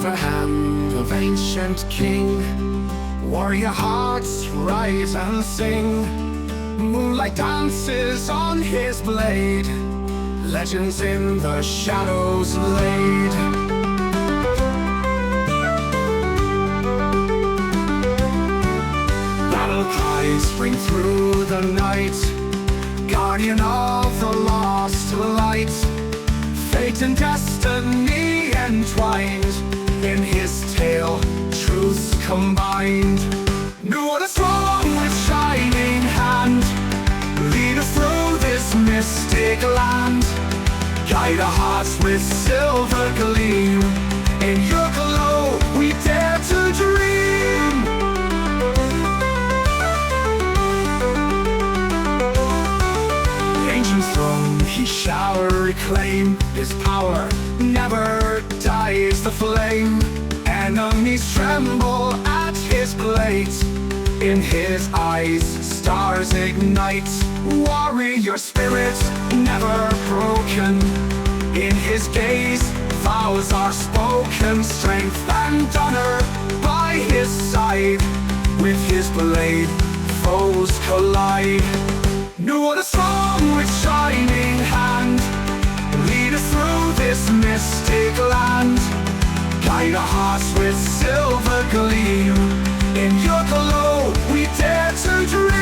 silver hand of ancient king. Warrior hearts rise and sing. Moonlight dances on his blade. Legends in the shadows laid. Battle cries ring through the night. Guardian of the lost light. Fate and destiny entwined. In his tale, truths combined. Nuada strong with shining hand. Lead us through this mystic land. Guide our hearts with silver gleam. In your glow, we dare to dream. The ancient throne he shall reclaim. His power never dies the flame. Enemies tremble at his blade. In his eyes, stars ignite. Warrior spirit, never broken. In his gaze, vows are spoken. Strength and honor by his side. With his blade, foes collide. Nuada strong with shining hand. Lead us through this mystic land. Guide our hearts with silver gleam. In your glow, we dare to dream.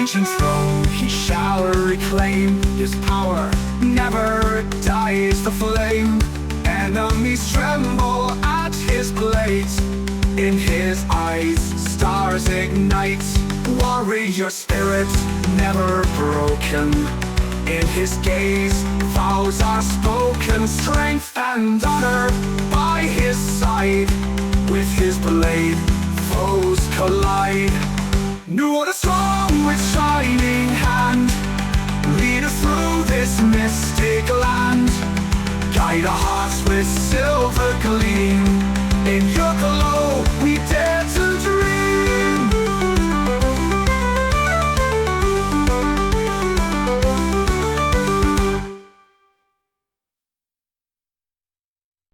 Ancient throne he shall reclaim. His power never dies the flame. Enemies tremble at his blades. In his eyes, stars ignite. Warrior spirit, never broken. In his gaze, vows are spoken. Strength and honor by his side. With his blade, foes collide. Nuada strong with shining hand. Lead us through this mystic land. Guide our hearts with silver gleam.